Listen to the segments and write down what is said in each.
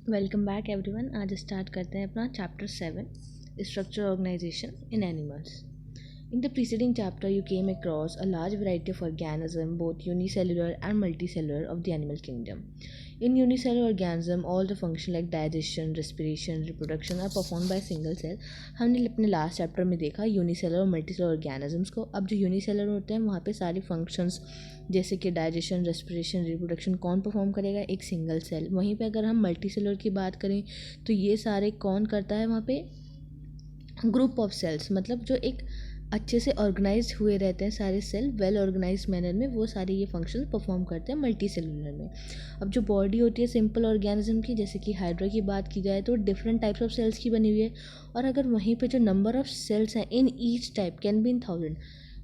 Welcome back everyone. आज start करते हैं अपना chapter 7 structure organisation in animals. In the preceding chapter, you came across a large variety of organisms, both unicellular and multicellular, of the animal kingdom. In unicellular organism, all the functions like digestion, respiration, reproduction are performed by single cell. हमने अपने last chapter में देखा unicellular और multicellular organisms को। अब जो unicellular होते हैं वहाँ पे सारी फंक्शंस जैसे कि डाइजेशन, रेस्पिरेशन, रिप्रोडक्शन कौन परफॉर्म करेगा? एक सिंगल सेल। वहीं पे अगर हम मल्टीसेलर की बात करें तो ये सारे कौन करता है? वहाँ पे ग्रुप ऑफ सेल्स, मतलब जो एक अच्छे से ऑर्गेनाइज हुए रहते हैं सारे सेल, वेल ऑर्गेनाइज मैनर में वो सारे ये फंक्शन परफॉर्म करते हैं मल्टी सेलुलर में। अब जो बॉडी होती है सिंपल ऑर्गेनिज्म की, जैसे कि हाइड्रा की बात की जाए तो डिफरेंट टाइप्स ऑफ सेल्स की बनी हुई है। और अगर वहीं पे जो नंबर ऑफ सेल्स हैं इन each type can be in 1000,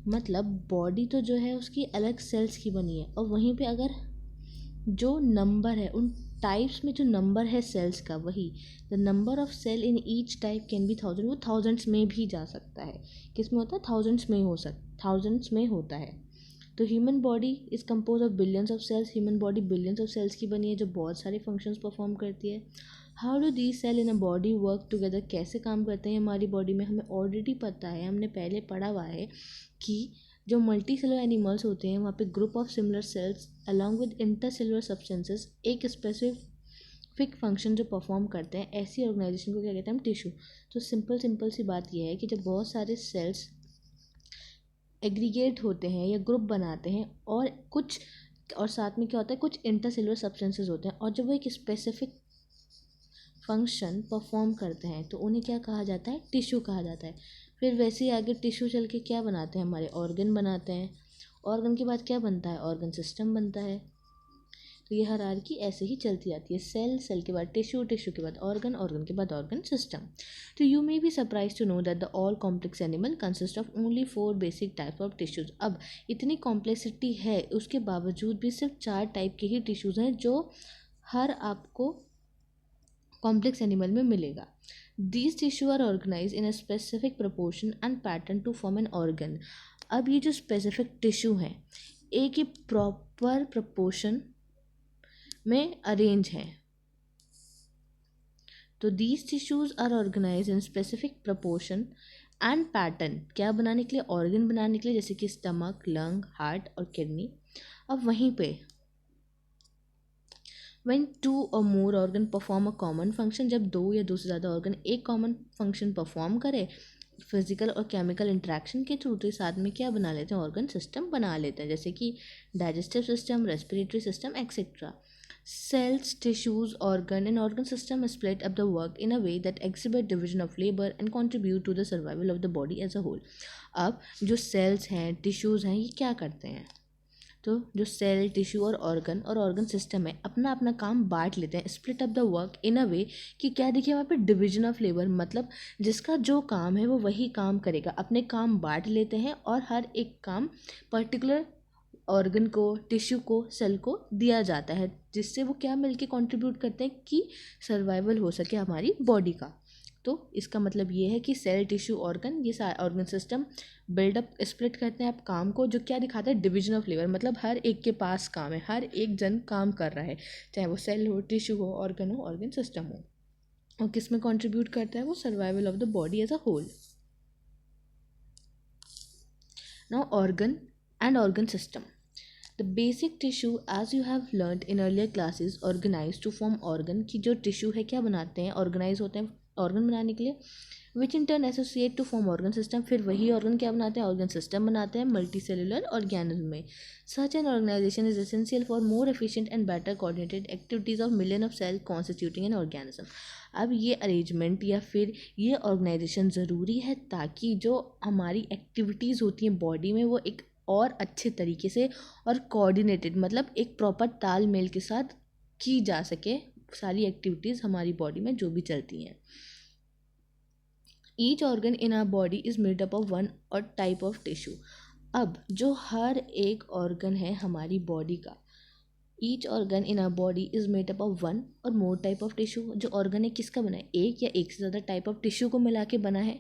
मतलब बॉडी तो जो है उसकी अलग सेल्स की बनी है, और वहीं पे अगर जो नंबर है उन टाइप्स में जो नंबर है सेल्स का, वही the number of cell in each type can be 1000, वो थाउजेंड्स में भी जा सकता है। किस में होता है? थाउजेंड्स में होता है। तो human body is compose of billions of cells. Human body billions of cells की बनी है जो बहुत सारे फंक्शंस परफॉर्म करती है। How do the cell in a body work together? कैसे काम करते हैं हमारी बॉडी में? हमें ऑलरेडी पता है, हमने पहले पढ़ा हुआ है कि जो मल्टी सेलुलर एनिमल्स होते हैं वहाँ पे group of similar sales along with intercellular substances एक स्पेसिफिक फंक्शन जो परफॉर्म करते हैं, ऐसी ऑर्गेनाइजेशन को क्या कहते हैं? हम टिश्यू। तो सिंपल सी बात यह है कि जब बहुत सारे सेल्स एग्रीगेट होते हैं या ग्रुप बनाते हैं और साथ में क्या होता है, कुछ इंटरसेलुलर सब्सटेंसेस होते हैं, और जब वो एक स्पेसिफिक फंक्शन परफॉर्म करते हैं तो उन्हें क्या कहा जाता है? टिश्यू कहा जाता है। फिर वैसे ही आगे टिश्यू चल के क्या बनाते हैं? हमारे ऑर्गन बनाते हैं। ऑर्गन के बाद क्या बनता है? ऑर्गन सिस्टम बनता है। तो ये हायरार्की ऐसे ही चलती जाती है, सेल, सेल के बाद टिश्यू, टिश्यू के बाद ऑर्गन, ऑर्गन के बाद ऑर्गन सिस्टम। तो you may be surprise to know that the all complex animal consist of only 4 basic types of tissues. अब इतनी कॉम्प्लेक्सिटी है उसके बावजूद भी सिर्फ 4 टाइप के ही टिश्यूज हैं जो हर आपको कॉम्प्लेक्स एनिमल में मिलेगा। These tissue are organise in a specific proportion and pattern to form an organ. अब ये जो स्पेसिफिक टिश्यू हैं एक ही प्रॉपर प्रपोर्शन में अरेंज हैं। तो these tissues are organise in specific proportion and pattern, क्या बनाने के लिए? ऑर्गन बनाने के लिए, जैसे कि स्टमक, लंग, हार्ट और किडनी। अब वहीं पे when two or more organ perform a common function, जब दो या दो से ज़्यादा ऑर्गन एक कॉमन फंक्शन परफॉर्म करे फिजिकल और केमिकल इंट्रैक्शन के थ्रू, तो साथ में क्या बना लेते हैं? ऑर्गन सिस्टम बना लेते हैं, जैसे कि digestive system, respiratory system etcetera. Cells, tissues, organ and organ system split up the work in a way that exhibit division of labor and contribute to the survival of the body as a whole. अब जो sales हैं, tissues हैं, ये क्या करते हैं? तो जो सेल, टिश्यू और ऑर्गन सिस्टम है अपना अपना काम बांट लेते हैं, split up the work in a way कि क्या देखिए वहाँ पे डिविजन ऑफ लेबर, मतलब जिसका जो काम है वो वही काम करेगा, अपने काम बांट लेते हैं और हर एक काम पर्टिकुलर ऑर्गन को, टिश्यू को, सेल को दिया जाता है, जिससे वो क्या मिलके कंट्रीब्यूट करते हैं कि सर्वाइवल हो सके हमारी बॉडी का। तो इसका मतलब ये है कि सेल, टिश्यू, ऑर्गन, ये सारे ऑर्गन सिस्टम बिल्डअप स्प्लिट करते हैं आप काम को, जो क्या दिखाता है? डिवीजन ऑफ लेबर, मतलब हर एक के पास काम है, हर एक जन काम कर रहा है, चाहे वो सेल हो, टिश्यू हो, ऑर्गन सिस्टम हो, और किस में कंट्रीब्यूट करता है? वो survival of the body as a whole. Now organ and organ system. The basic tissue, as you have learned in earlier classes, organized to form organ, की जो टिश्यू है क्या बनाते हैं? ऑर्गेनाइज होते हैं ऑर्गन बनाने के लिए, which in turn associate to form organ system. फिर वही ऑर्गन क्या बनाते हैं? ऑर्गन सिस्टम बनाते हैं मल्टी सेलुलर ऑर्गेनिज्म में। Such an organisation is essential for more efficient and better coordinated activities of million of cell constituting an organism. अब ये अरेंजमेंट या फिर ये ऑर्गेनाइजेशन ज़रूरी है ताकि जो हमारी एक्टिविटीज़ होती हैं बॉडी में वो एक और अच्छे तरीके से और कोऑर्डिनेटेड, मतलब एक प्रॉपर तालमेल के साथ की जा सके सारी एक्टिविटीज़ हमारी बॉडी में जो भी चलती हैं। Each organ in our body is made up of one or type of tissue. अब जो हर एक ऑर्गन है हमारी बॉडी का, each organ in our body is made up of one or more type of tissue. जो organ है किसका बना है? एक या एक से ज़्यादा टाइप ऑफ टिश्यू को मिला के बना है।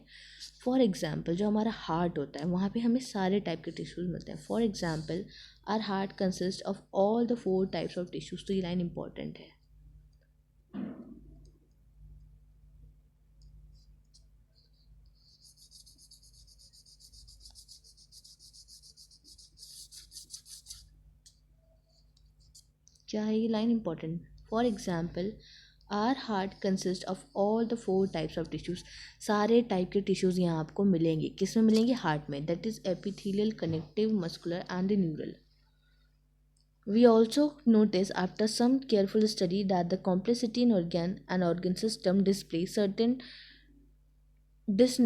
फॉर एग्जाम्पल जो हमारा हार्ट होता है वहाँ पे हमें सारे टाइप के टिश्यूज़ मिलते हैं। For example our heart consist of all the 4 types of tissues. तो ये लाइन इंपॉर्टेंट है। क्या है ये line important? For example, our heart consist of all the 4 types of tissues. सारे टाइप के टिश्यूज़ यहाँ आपको मिलेंगे। किस में मिलेंगे? हार्ट में। That is epithelial, connective, muscular and neural. We also notice after some careful study that the complexity in organ and organ system display certain dis-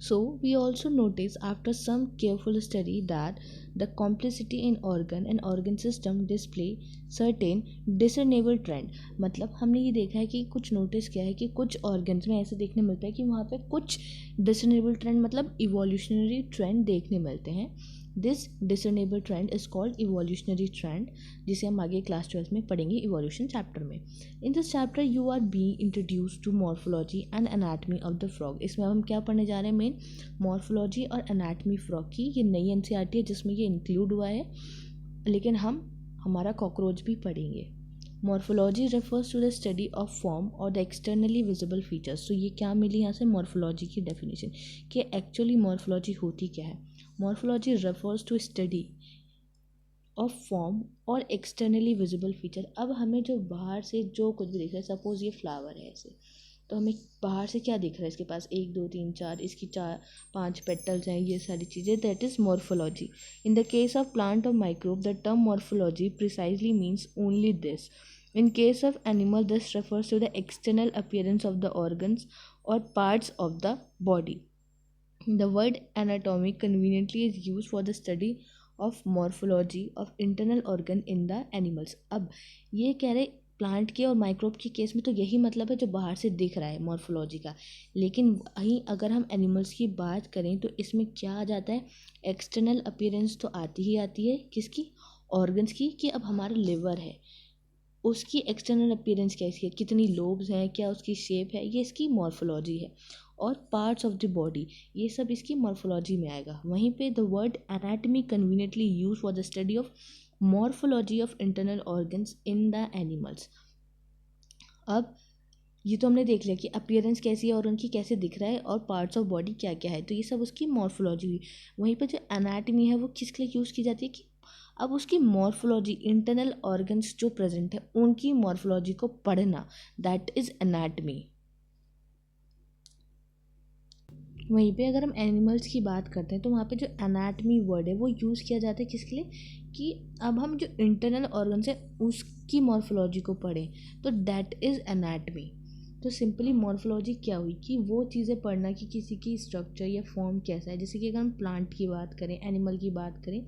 So, we also notice after some careful study that the complexity in organ and organ system display certain discernible trend. मतलब हमने ये देखा है कि कुछ notice किया है कि कुछ ऑर्गन्स में ऐसे देखने मिलता है कि वहाँ पे कुछ डिसर्नेबल ट्रेंड मतलब इवोल्यूशनरी ट्रेंड देखने मिलते हैं. This discernible trend is called evolutionary trend, जिसे हम आगे क्लास 12 में पढ़ेंगे इवोल्यूशन चैप्टर में. In this chapter you are being introduce to morphology and anatomy of the frog. इसमें अब हम क्या पढ़ने जा रहे हैं? मेन मॉर्फोलॉजी और एनाटमी फ्रॉग की. ये नई एनसीईआरटी है जिसमें ये इंक्लूड हुआ है, लेकिन हम हमारा कॉकरोच भी पढ़ेंगे. Morphology refers to the study of form और द एक्सटर्नली विजिबल फीचर्स. तो ये क्या मिली यहाँ से? मॉर्फोलॉजी की डेफिनेशन कि एक्चुअली मॉर्फोलॉजी होती क्या है. Morphology refers to study of form और एक्सटर्नली विजिबल फीचर. अब हमें जो बाहर से जो कुछ भी दिख रहा है, सपोज ये फ्लावर है ऐसे, तो हमें बाहर से क्या दिख रहा है? इसके पास 1 2 3 4, इसकी 4 5 पेटल्स हैं, ये सारी चीज़ें. That is morphology. In the case of plant और microbe the term morphology precisely means only this. In case of animal, this refers to the external appearance of the organs or parts of the body. The word anatomy conveniently is used for the study of morphology of internal organ in the animals. अब ये कह रहे plant के और microbe के case में तो यही मतलब है जो बाहर से दिख रहा है मॉर्फोलॉजी का. लेकिन वहीं अगर हम एनिमल्स की बात करें तो इसमें क्या आ जाता है? एक्सटर्नल अपीयरेंस तो आती ही आती है. किसकी? ऑर्गन्स की. कि अब हमारा लिवर है, उसकी एक्सटर्नल अपीयरेंस कैसी है, कितनी लोब्स हैं, क्या उसकी शेप है, ये इसकी मॉर्फोलॉजी है. और पार्ट्स ऑफ द बॉडी, ये सब इसकी मॉर्फोलॉजी में आएगा. वहीं पे the word anatomy conveniently use for the study of morphology of internal organs in the animals. अब ये तो हमने देख लिया कि अपीयरेंस कैसी है और उनकी कैसे दिख रहा है और पार्ट्स ऑफ बॉडी क्या क्या है, तो ये सब उसकी मॉर्फोलॉजी हुई. वहीं पर जो एनाटमी है वो किस लिए यूज़ की जाती है? कि अब उसकी मॉर्फोलॉजी, इंटरनल ऑर्गन्स जो प्रेजेंट है उनकी मॉर्फोलॉजी को पढ़ना, दैट इज़ एनाटमी. वहीं पे अगर हम एनिमल्स की बात करते हैं तो वहाँ पे जो एनाटमी वर्ड है वो यूज़ किया जाता है किसके लिए? कि अब हम जो इंटरनल ऑर्गन्स है उसकी मॉर्फोलॉजी को पढ़ें, तो दैट इज़ एनाटमी. तो सिंपली मॉर्फोलॉजी क्या हुई? कि वो चीज़ें पढ़ना कि किसी की स्ट्रक्चर या फॉर्म कैसा है. जैसे कि अगर हम प्लांट की बात करें, एनिमल की बात करें,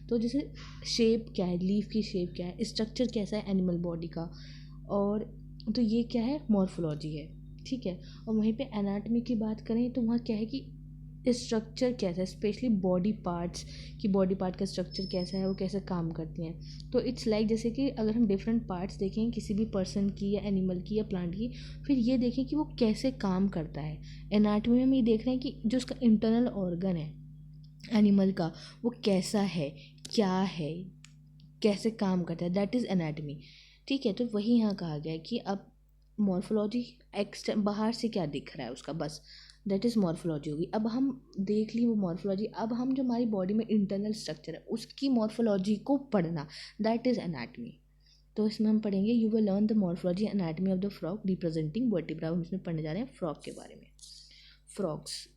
तो जैसे शेप क्या है, लीफ की शेप क्या है, स्ट्रक्चर कैसा है एनिमल बॉडी का, और तो ये क्या है? मॉर्फोलॉजी है. ठीक है. और वहीं पे एनाटमी की बात करें तो वहाँ क्या है कि स्ट्रक्चर कैसा है, स्पेशली बॉडी पार्ट्स की, बॉडी पार्ट का स्ट्रक्चर कैसा है, वो कैसे काम करती हैं. तो इट्स लाइक जैसे कि अगर हम डिफरेंट पार्ट्स देखें किसी भी पर्सन की या एनिमल की या प्लांट की, फिर ये देखें कि वो कैसे काम करता है. एनाटमी में हम ये देख रहे हैं कि जो उसका इंटरनल ऑर्गन है एनिमल का वो कैसा है, क्या है, कैसे काम करता है, दैट इज़ एनाटमी. ठीक है. तो वही यहाँ कहा गया है कि अब मॉर्फोलॉजी बाहर से क्या दिख रहा है उसका, बस दैट इज़ मॉर्फोलॉजी होगी. अब हम देख ली वो मॉर्फोलॉजी. अब हम जो हमारी बॉडी में इंटरनल स्ट्रक्चर है उसकी मॉर्फोलॉजी को पढ़ना, दैट इज़ एनाटमी. तो इसमें हम पढ़ेंगे you will learn the morphology anatomy of the frog representing vertebra. हम इसमें पढ़ने जा रहे हैं फ्रॉग के बारे में. Frogs.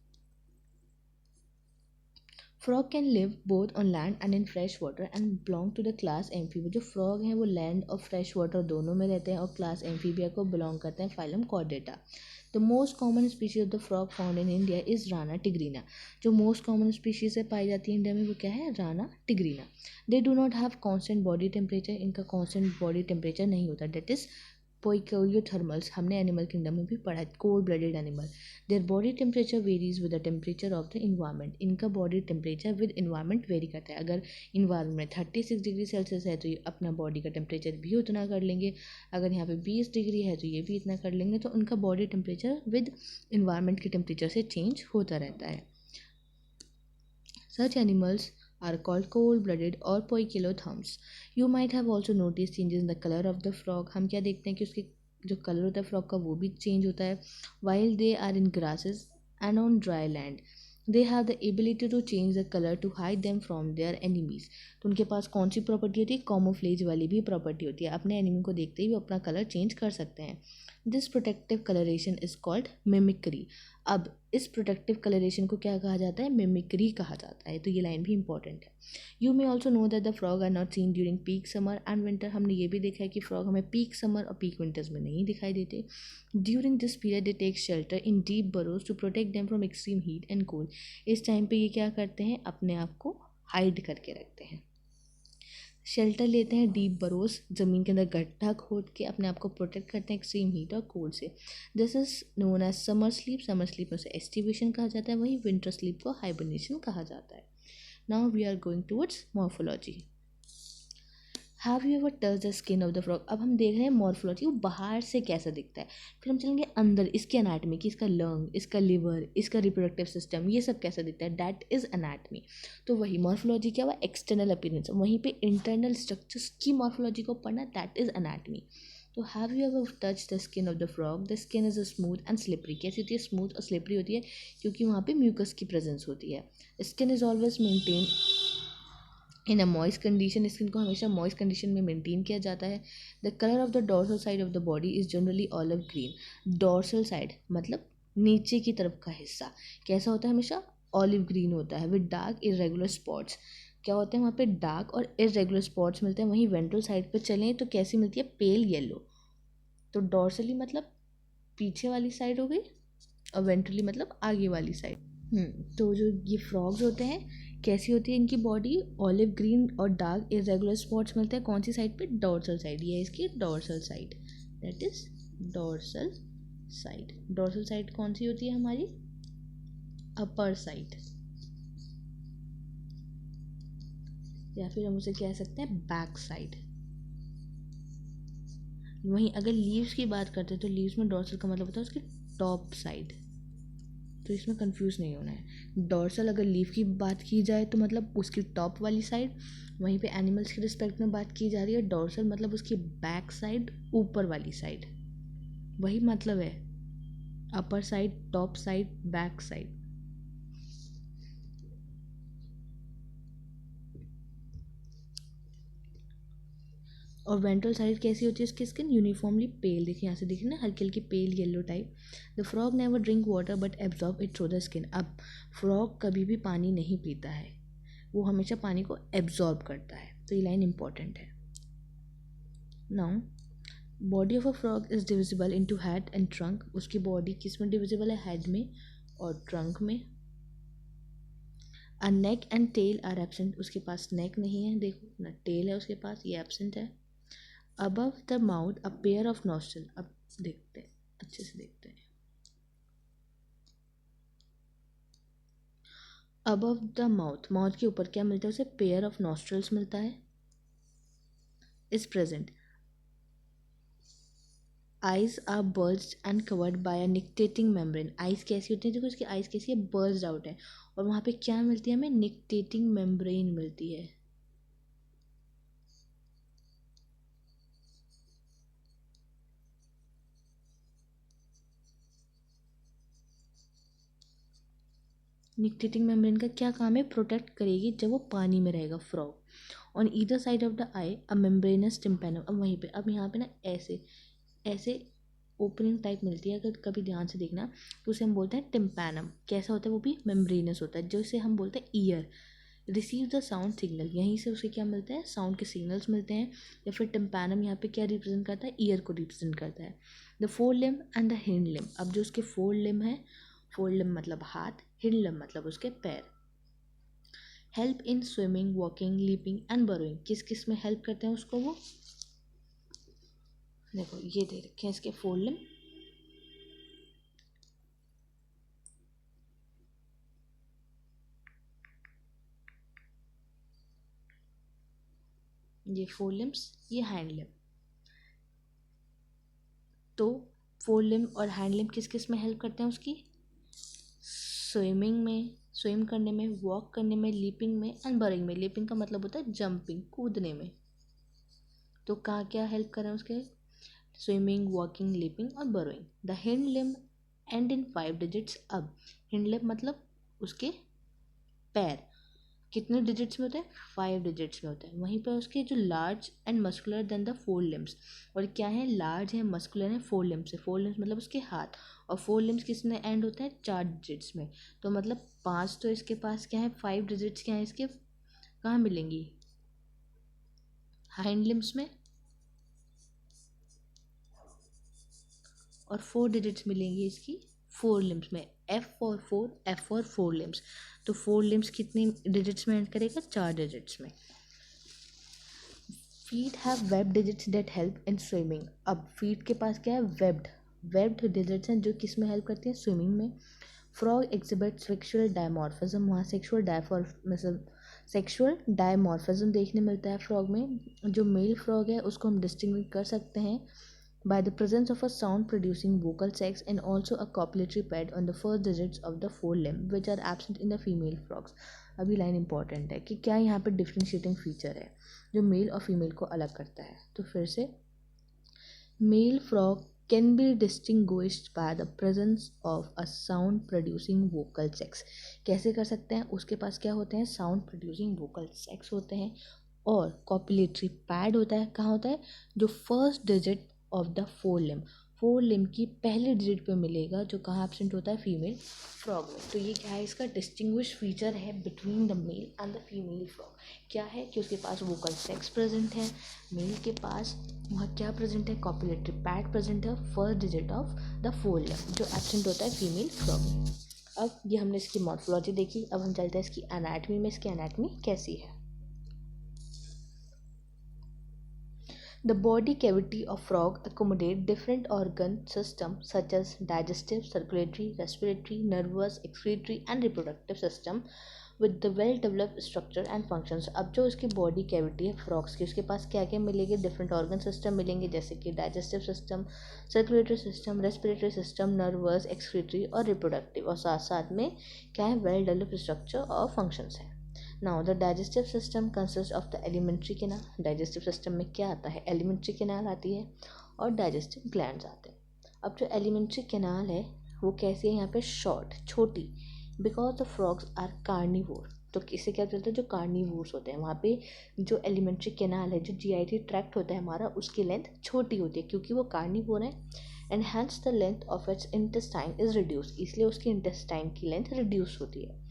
Frog can live both on land and in fresh water and belong to the class Amphibia. जो फ्रॉग हैं वो लैंड और फ्रेश वाटर दोनों में रहते हैं और क्लास एम्फीबिया को बिलोंग करते हैं, phylum Chordata. The most common species of the frog found in India is Rana tigrina. जो मोस्ट कॉमन स्पीशीज से पाई जाती है इंडिया में वो क्या है? Rana tigrina. They do not have constant body temperature. इनका कॉन्स्टेंट बॉडी टेम्परेचर नहीं होता. That is poikilothermals. हमने एनिमल किंगडम में भी पढ़ा है. Cold blooded animal. Their body temperature varies with the temperature of the environment. इनका body temperature with environment very करता है. अगर इन्वायरमेंट 36 डिग्री सेल्सियस है तो ये अपना बॉडी का टेम्परेचर भी उतना कर लेंगे. अगर यहाँ पे 20 डिग्री है तो ये भी इतना कर लेंगे. तो उनका बॉडी टेम्परेचर विद इन्वायरमेंट के टेम्परेचर से चेंज होता रहता है. Such animals are called cold-blooded or poikilotherms. You might have also noticed changes in the color of the frog. हम क्या देखते हैं कि उसके जो कलर होता है फ्रॉग का वो भी चेंज होता है. While they are in grasses and on dry land. They have the ability to change the colour to hide them from their enemies. तो उनके पास कौन सी प्रॉपर्टी होती है? कॉमोफ्लेज वाली भी प्रॉपर्टी होती है, अपने एनिमी को देखते ही वो अपना कलर चेंज कर सकते हैं। This protective colouration is called mimicry. अब इस प्रोटेक्टिव कलरेशन को क्या कहा जाता है? मिमिक्री कहा जाता है। तो ये लाइन भी इंपॉर्टेंट है। You may also know that the frog are not seen during peak summer and winter. हमने ये भी देखा है कि फ्रॉग हमें पीक समर और पीक विंटर्स में नहीं दिखाई देते। During this period they take shelter in deep burrows to protect them from extreme heat and cold. इस टाइम पे ये क्या करते हैं? अपने आप को हाइड करके रखते हैं, शेल्टर लेते हैं डीप बरोज, ज़मीन के अंदर गड्ढा खोद के अपने आप को प्रोटेक्ट करते हैं एक्सट्रीम हीट और कोल्ड से। This is known as summer sleep. Summer sleep में से एस्टिवेशन कहा जाता है, वहीं विंटर स्लीप को हाइबरनेशन कहा जाता है। Now we are going towards morphology. Have you ever touch the skin of the frog. अब हम देख रहे हैं मॉर्फोलॉजी, वो बाहर से कैसा दिखता है। फिर हम चलेंगे अंदर, इसकी अनाटमी की, इसका लंग, इसका लिवर, इसका रिप्रोडक्टिव सिस्टम, ये सब कैसा दिखता है, दैट इज अनाटमी। तो वही मॉर्फोलॉजी क्या हुआ? External appearance. वहीं पे इंटरनल स्ट्रक्चर्स की मॉर्फोलॉजी को पढ़ना, दैट इज अनाटमी। तो have you ever touch the skin of the frog. The skin is smooth and slippery. कैसी होती है? स्मूथ और स्लिपरी होती है, क्योंकि वहाँ पे म्यूकस की प्रेजेंस होती है। Skin is always maintain in a moist condition. Skin को हमेशा मॉइस्ट कंडीशन में मेंटेन किया जाता है। The colour of the dorsal side of the body is generally olive green. Dorsal side मतलब नीचे की तरफ का हिस्सा कैसा होता है? हमेशा ऑलिव ग्रीन होता है, विद डार्क इरेगुलर स्पॉट्स। क्या होते हैं वहाँ पे? डार्क और इरेगुलर स्पॉट्स मिलते हैं। वहीं वेंट्रल साइड पे चलें तो कैसी मिलती है? Pale yellow. तो डोर्सली मतलब पीछे वाली साइड हो गई, और वेंट्रली मतलब आगे वाली साइड। तो जो ये फ्रॉग्स होते हैं, कैसी होती है इनकी बॉडी? ऑलिव ग्रीन और डार्क इरेगुलर स्पॉट्स मिलते हैं। कौन सी साइड पे? Dorsal side. ये है इसकी dorsal side, that is dorsal side. Dorsal side कौन सी होती है हमारी? अपर साइड, या फिर हम उसे कह सकते हैं बैक साइड। वहीं अगर लीव्स की बात करते हैं तो लीव्स में डोर्सल का मतलब होता है उसकी टॉप साइड। तो इसमें कंफ्यूज नहीं होना है। डोर्सल अगर लीफ की बात की जाए तो मतलब उसकी टॉप वाली साइड, वहीं पे एनिमल्स की रिस्पेक्ट में बात की जा रही है डोर्सल मतलब उसकी बैक साइड, ऊपर वाली साइड। वही मतलब है, upper side, top side, back side. और वेंट्रल साइड कैसी होती है उसकी स्किन? यूनिफॉर्मली पेल। देखिए यहाँ से देखिए ना, हल्की हल्की pale yellow type. The frog never drink water but absorb it through the skin. अब फ्रॉग कभी भी पानी नहीं पीता है, वो हमेशा पानी को एब्जॉर्ब करता है। तो ये लाइन इंपॉर्टेंट है। Now body of a frog is divisible into head and trunk. उसकी बॉडी किस में डिविजिबल है? हेड में और ट्रंक में। A neck and tail are absent. उसके पास नेक नहीं है, देखो ना, टेल है उसके पास, ये एब्सेंट है। Above the mouth a pair of nostril. अब देखते हैं, अच्छे से देखते हैं। अबव द माउथ, माउथ के ऊपर क्या मिलता है उसे? पेयर ऑफ नॉस्ट्रल्स मिलता है, is present. Eyes are bulged and covered by a nictitating membrane. Eyes कैसी होती है? देखो इसकी आइज कैसी है? बर्ज्ड आउट है। और वहाँ पे क्या मिलती है हमें? निक्टेटिंग मेम्ब्रेन मिलती है। निक्टेटिंग मेम्ब्रेन का क्या काम है? प्रोटेक्ट करेगी जब वो पानी में रहेगा frog. On either side of the I a membranes tympanum. अब वहीं पे, अब यहाँ पे ना ऐसे ऐसे ओपनिंग टाइप मिलती है, अगर कभी ध्यान से देखना तो उसे हम बोलते हैं टिम्पैनम। कैसा होता है? वो भी मेम्ब्रेनस होता है, जो इसे हम बोलते हैं year. Receive the sound signal, यहीं से उसे क्या मिलता है? साउंड के सिग्नल्स मिलते हैं। या फिर टिम्पैनम यहाँ पे क्या रिप्रेजेंट करता है? ईयर को रिप्रेजेंट करता है। The four limb and the hind limb. अब जो उसके फोर लिम्ब है, फोर लिम्ब मतलब हाथ, हिंड लिम्ब मतलब उसके पैर। Help in swimming, walking, leaping and burrowing. किस किस में हेल्प करते हैं उसको? वो देखो ये दे रखे हैं इसके फोर लिम्ब। ये फोर लिम्स, ये हैंड लिम्ब। तो फोर लिम्ब और हैंड लिम्ब किस किस में हेल्प करते हैं उसकी? स्विमिंग में, स्विम करने में, वॉक करने में, लीपिंग में एंड बरोइंग में। लीपिंग का मतलब होता है जंपिंग, कूदने में। तो कहाँ क्या हेल्प कर रहे हैं उसके? स्विमिंग, वॉकिंग, लीपिंग और burrowing. The hind limb and in 5 digits. अब हिंड लिम्ब मतलब उसके पैर कितने डिजिट्स में होते हैं, 5 डिजिट्स में होते हैं। वहीं पर उसके जो large and muscular then the 4 limbs, और क्या है, लार्ज है, मस्कुलर है, 4 लिम्स है। 4 लिम्स मतलब उसके हाथ, और 4 लिम्स किसमें एंड होता है, 4 डिजिट्स में। तो मतलब 5 तो इसके पास क्या है, 5 डिजिट्स क्या है इसके, कहाँ मिलेंगी, हाइंड लिम्स में, और 4 डिजिट्स मिलेंगी इसकी 4 लिम्स में, F for 4, F for 4 limbs. तो 4 लिम्स कितनी डिजिट्स में एंड करेगा, 4 डिजिट्स में। Feet have web digits that help in swimming. अब फीट के पास क्या है, वेब्ड डिजिट्स हैं जो किस में हेल्प करती हैं, स्विमिंग में। फ्रॉग एग्जिबिट सेक्सुअल डायमॉर्फिज्म, वहाँ सेक्सुअल डायमॉर्फिज्म देखने मिलता है फ्रॉग में। जो मेल फ्रॉग है उसको हम डिस्टिंग्विश कर सकते हैं by the presence of a sound producing vocal sacs and also a copulatory pad on the first digits of the forelimb which are absent in the female frogs। अभी line important है कि क्या यहाँ पे differentiating feature है जो mail और female को अलग करता है। तो फिर से, male frog can be distinguished by the presence of a sound producing vocal sacs. कैसे कर सकते हैं, उसके पास क्या होते हैं, साउंड प्रोड्यूसिंग वोकल सेक्स होते हैं, और कॉपुलेटरी पैड होता है, कहाँ होता है, जो first digit of the 4 limb, 4 limb की पहले डिजिट पे मिलेगा, जो कहाँ एब्सेंट होता है, फीमेल फ्रॉग में। तो ये क्या है, इसका डिस्टिंग्विश फीचर है between the male and the female frog. क्या है कि उसके पास वोकल सेक्स प्रेजेंट है, मेल के पास वहाँ क्या प्रेजेंट है, कॉपुलेटरी पैड प्रेजेंट है, first digit of the 4 limb जो एब्सेंट होता है फीमेल फ्रॉग में। अब ये हमने इसकी मॉर्फोलॉजी देखी, अब हम चलते हैं इसकी एनाटमी में। इसकी एनाटमी कैसी है। The body cavity of frog accommodate different organ systems such as digestive, circulatory, respiratory, nervous, excretory and reproductive system with the well developed structure and functions। अब जो उसकी बॉडी कैविटी है फ्रॉग्स की, उसके पास क्या क्या मिलेंगे, डिफरेंट ऑर्गन सिस्टम मिलेंगे, जैसे कि digestive system, circulatory system, respiratory system, nervous, excretory और रिप्रोडक्टिव, और साथ साथ में क्या है, वेल डेवलप्ड स्ट्रक्चर और फंक्शंस है। Now the digestive system consists of the alimentary canal। digestive system में क्या आता है, alimentary canal आती है और digestive glands आते हैं। अब जो alimentary canal है वो कैसी है, यहाँ पे शॉर्ट, छोटी, because the frogs are carnivore। तो किससे क्या चलता है, जो कार्निवोर्स होते हैं वहाँ पे जो एलिमेंट्री कैनाल है, जो जीआईटी ट्रैक्ट होता है हमारा, उसकी लेंथ छोटी होती है क्योंकि वो कार्निवोर है, and hence the length of its intestine is reduce, इसलिए उसकी इंटेस्टाइन की लेंथ रिड्यूस होती है।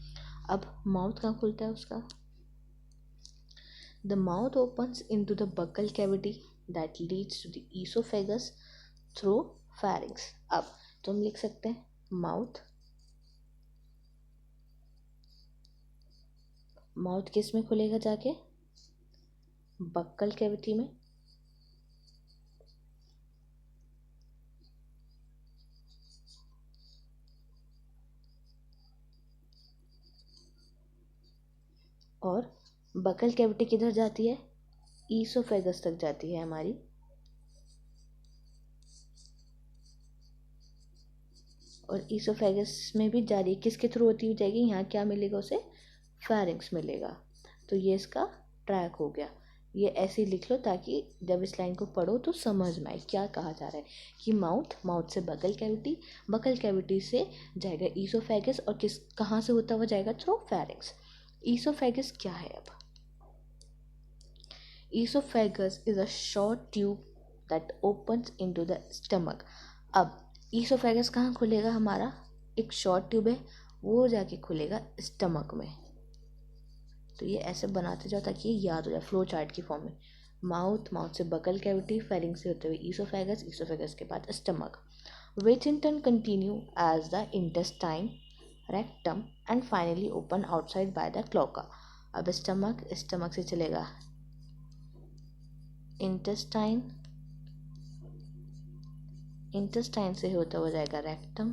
अब माउथ कहाँ खुलता है उसका, the mouth opens into the buccal cavity that leads to the oesophagus through pharynx. अब तो हम लिख सकते हैं माउथ किस में खुलेगा, जाके बक्कल कैविटी में, और बकल कैविटी किधर जाती है, ईसोफेगस तक जाती है हमारी, और ईसोफेगस में भी जारी किसके थ्रू होती हुई जाएगी, यहाँ क्या मिलेगा उसे, फैरिंग्स मिलेगा। तो ये इसका ट्रैक हो गया। ये ऐसे ही लिख लो ताकि जब इस लाइन को पढ़ो तो समझ में आए क्या कहा जा रहा है, कि माउथ से बकल कैविटी से जाएगा ईसोफेगस, और कहाँ से होता हुआ जाएगा, थ्रू फैरिंग्स। ईसोफेगस क्या है, अब oesophagus is a short tube that opens into the stomach. अब ईसोफेगस कहाँ खुलेगा हमारा, एक शॉर्ट ट्यूब है वो जाके खुलेगा स्टमक में। तो ये ऐसे बनाते जाओ ताकि ये याद हो जाए फ्लो चार्ट की फॉर्म में। माउथ से बकल कैविटी, फेरिंग से होते हुए ईसोफेगस के बाद stomach, which in turn continue as the intestine, rectum and finally open outside by the cloaca. अब स्टमक से चलेगा इंटेस्टाइन से होता हुआ जाएगा रेक्टम,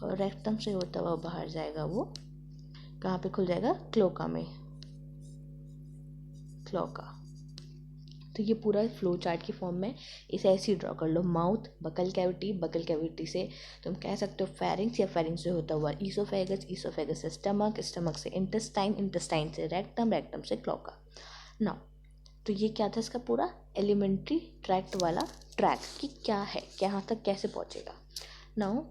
और रेक्टम से होता हुआ बाहर जाएगा वो कहाँ पे खुल जाएगा, क्लोका में, क्लोका। तो ये पूरा फ्लो चार्ट की फॉर्म में इसे ऐसे ही ड्रॉ कर लो, माउथ बकल कैविटी से तुम कह सकते हो फेरिंग्स, या फेरिंग्स से होता हुआ ईसोफेगस से स्टमक से इंटेस्टाइन से रेक्टम से क्लोका। नाउ तो ये क्या था इसका पूरा एलिमेंट्री ट्रैक्ट वाला ट्रैक, कि क्या है, यहाँ तक कैसे पहुँचेगा। नाउ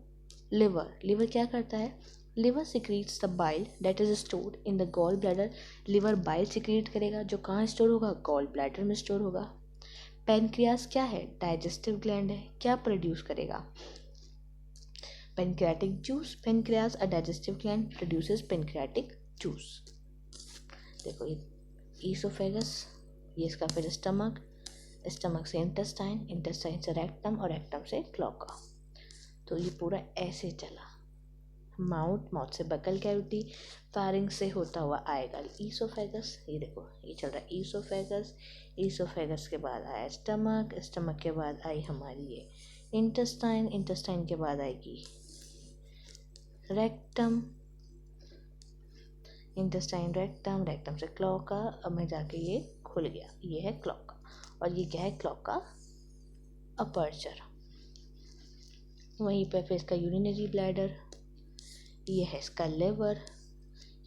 लिवर क्या करता है? Liver secretes the bile that is stored in the gall bladder. Liver bile secrete करेगा जो कहाँ स्टोर होगा? गॉल ब्लैडर में स्टोर होगा। पेनक्रियास क्या है? डाइजेस्टिव ग्लैंड है। क्या प्रोड्यूस करेगा? Pancreatic juice. Pancreas a digestive gland produces pancreatic juice. देखो ये ईसोफेगस, ये इसका फिर स्टमक, स्टमक से इंटेस्टाइन, इंटेस्टाइन से रेक्टम और रेक्टम से क्लोका। तो ये पूरा ऐसे चला। माउथ, माउथ से बकल कैविटी, फारिंग से होता हुआ आएगा ईसोफेगस। ये देखो ये चल रहा है ईसोफेगस। ईसोफेगस के बाद आया स्टमक, स्टमक के बाद आई हमारी ये इंटेस्टाइन, इंटेस्टाइन के बाद आएगी रेक्टम, इंटेस्टाइन रेक्टम, रेक्टम से क्लोका। अब मैं जाके ये खुल गया, ये है क्लोका। और ये क्या है? Cloaca aperture. वहीं पे फिर इसका यूरिनरी ब्लैडर, ये है इसका लिवर,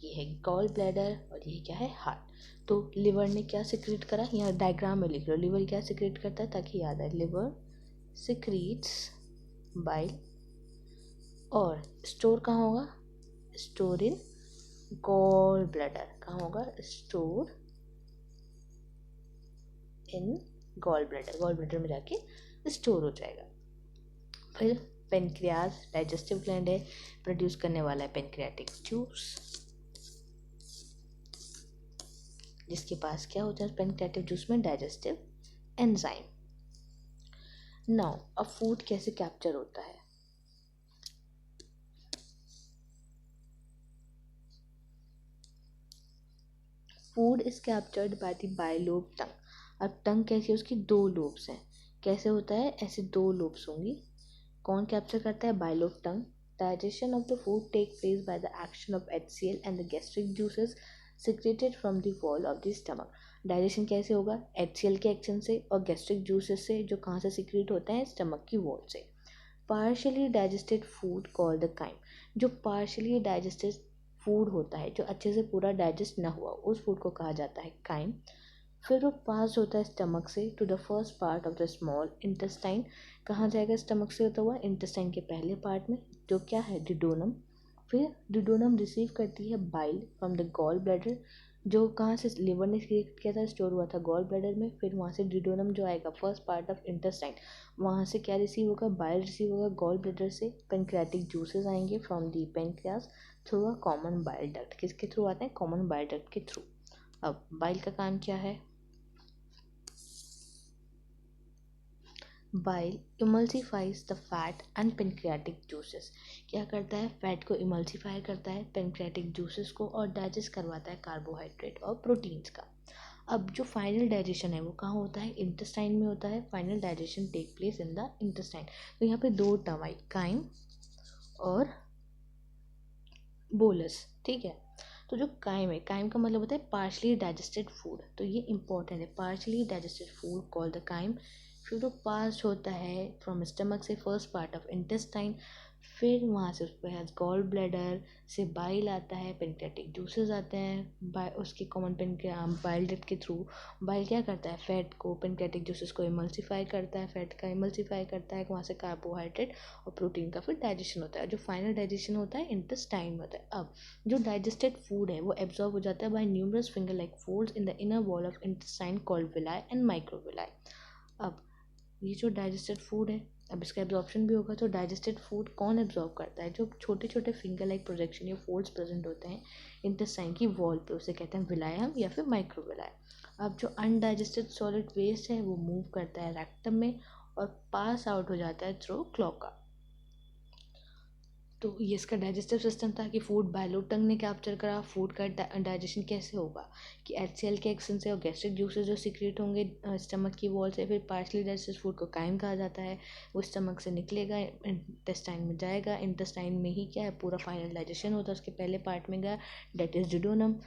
ये है गॉल ब्लैडर और ये क्या है? हार्ट। तो लिवर ने क्या सिक्रीट करा? यहाँ डायग्राम में लिख लो लिवर क्या सिक्रीट करता है ताकि याद आए। लिवर सिक्रीट्स बाइल और स्टोर कहाँ होगा? Store in gall bladder. कहाँ होगा? Store in gall bladder. Gall bladder में जाके स्टोर हो जाएगा। फिर पेनक्रियास डाइजेस्टिव ग्लैंड है, प्रोड्यूस करने वाला है पेनक्रियाटिक जूस, जिसके पास क्या होता है पेनक्रियाटिक जूस में? Digestive enzyme. नाउ अब फूड कैसे कैप्चर होता है? Food is captured by the bilobed tongue. अब टंग कैसी है? उसकी दो लोब्स हैं। कैसे होता है? ऐसे दो लोब्स होंगी। कौन कैप्चर करता है? Bilobed tongue. Digestion of the food take place by the action of HCl and the gastric juices secreted from the wall of the stomach. Digestion कैसे होगा? HCl के एक्शन से और गैस्ट्रिक जूसेस से, जो कहाँ से सिक्रेट होता है? स्टमक की वॉल से। Partially digested food called the chyme. जो पार्शियली डाइजेस्टेड फूड होता है, जो अच्छे से पूरा डाइजेस्ट ना हुआ, उस फूड को कहा जाता है काइम। फिर वो पास होता है स्टमक से to the first part of the small intestine. कहाँ जाएगा स्टमक से होता हुआ? इंटेस्टाइन के पहले पार्ट में, जो क्या है? डिडोनम। फिर डिडोनम रिसीव करती है bile from the gall bladder, जो कहाँ से? लिवर ने क्रिएट किया था, स्टोर हुआ था गॉल ब्लैडर में। फिर वहाँ से डिडोनम जो आएगा फर्स्ट पार्ट ऑफ इंटेस्टाइन, वहाँ से क्या रिसीव होगा? बाइल रिसीव होगा गॉल ब्लैडर से। पेनक्रियाटिक जूसेस आएंगे from the pancreas through a common bile duct. किसके थ्रू आते हैं? कॉमन बाइल डक्ट के थ्रू। अब बाइल का काम क्या है? Bile emulsifies the fat and pancreatic juices. क्या करता है? फैट को इमल्सीफाई करता है, पेनक्रियाटिक जूसेस को, और डाइजेस्ट करवाता है कार्बोहाइड्रेट और प्रोटीन्स का। अब जो फाइनल डाइजेशन है वो कहाँ होता है? इंटेस्टाइन में होता है। Final digestion take place in the intestine. तो यहाँ पे दो टर्म आई, काइम और बोलस। ठीक है। तो जो काइम है, काइम का मतलब होता है पार्शली डाइजेस्टेड फूड। तो ये इंपॉर्टेंट है, partially digested food called the chyme. फिर वो पास होता है फ्रॉम स्टमक से फर्स्ट पार्ट ऑफ इंटेस्टाइन, फिर वहाँ से उसके बाद गॉल ब्लैडर से बाइल आता है, पेनक्रियाटिक जूसेस आते हैं बाय उसके कॉमन बाइल डक्ट के थ्रू। बाइल क्या करता है? फैट को, पेनक्रियाटिक जूसेस को इमल्सीफाई करता है, फैट का इमल्सीफाई करता है, वहाँ से कार्बोहाइड्रेट और प्रोटीन का फिर डाइजेशन होता है। जो फाइनल डाइजेशन होता है इंटेस्टाइन में होता है। अब जो डाइजेस्टेड फूड है वो एब्जॉर्ब हो जाता है by numerous finger like folds in the inner wall of intestine called villi and microvilli. अब ये जो डाइजेस्टेड फूड है, अब इसका एब्जॉर्प्शन भी होगा। तो डाइजेस्टेड फूड कौन एब्जॉर्ब करता है? जो छोटे छोटे फिंगर लाइक प्रोजेक्शन या फोल्ड्स प्रेजेंट होते हैं इंटेस्टाइन की वॉल पे, उसे कहते हैं विलायम या फिर माइक्रोविलाय। अब जो अनडाइजेस्टेड सॉलिड वेस्ट है वो मूव करता है रेक्टम में और पास आउट हो जाता है थ्रू क्लोका। तो ये इसका डाइजेस्टिव सिस्टम था कि फूड बाइलोब टंग ने कैप्चर करा। फूड का डाइजेशन कैसे होगा? कि HCl के एक्शन से और गैस्ट्रिक जूसेस जो सीक्रेट होंगे स्टमक की वॉल से। फिर पार्शली डाइजेस्टेड फूड को काइम कहा जाता है। वो स्टमक से निकलेगा, इंटेस्टाइन में जाएगा। इंटेस्टाइन में ही क्या है? पूरा फाइनल डाइजेशन होता है। उसके पहले पार्ट में गया, डेट इज डिडोनम।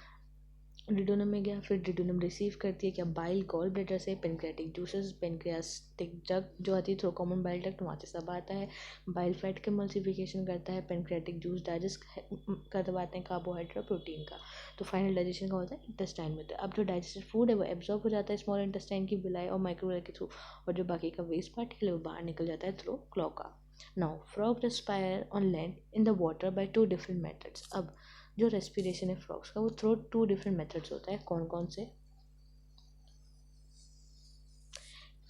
डिडोनम में गया, फिर डिडोनम रिसीव करती है क्या? बाइल गॉल ब्लैडर से, पेनक्रियाटिक जूसेस, पेनक्रियाटिक जग जो आती है थ्रू कॉमन बाइल डक्ट, वहाँ से सब आता है। बाइल फैट का मल्टीप्लिकेशन करता है, पेनक्रियाटिक जूस डाइजेस्ट करवाते हैं कार्बोहाइड्रेट प्रोटीन का। तो फाइनल डाइजेशन का होता है इंटेस्टाइन में। तो अब जो डाइजेस्टेड फूड है वो एब्जॉर्ब हो जाता है स्मॉल इंटेस्टाइन की विलाई और माइक्रोविलाई के थ्रू, और जो बाकी का वेस्ट पार्टिकल है वो बाहर निकल जाता है through cloaca. Now frog respire on land in the water by two different methods. अब जो रेस्पिरेशन है फ्रॉग्स का वो थ्रू टू डिफरेंट मेथड्स होता है। कौन कौन से?